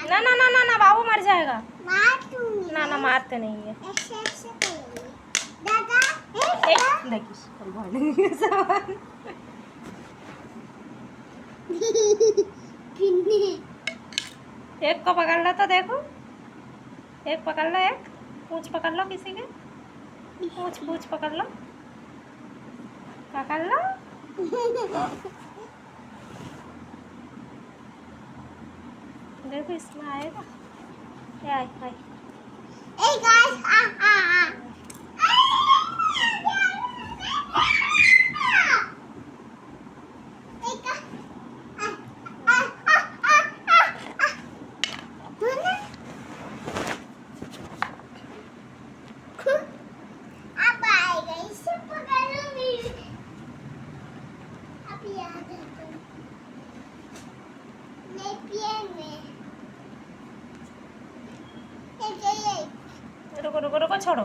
ना ना ना ना ना बाबू मर जाएगा। ना ना मारते नहीं है। एक को पकड़ लो तो देखो, एक पकड़ लो, एक पूंछ पकड़ लो, किसी के पूंछ पूंछ पकड़ लो, पकड़ लो। देखो इसमें आएगा। ये आई आई। रुको रुको रुको, छोड़ो।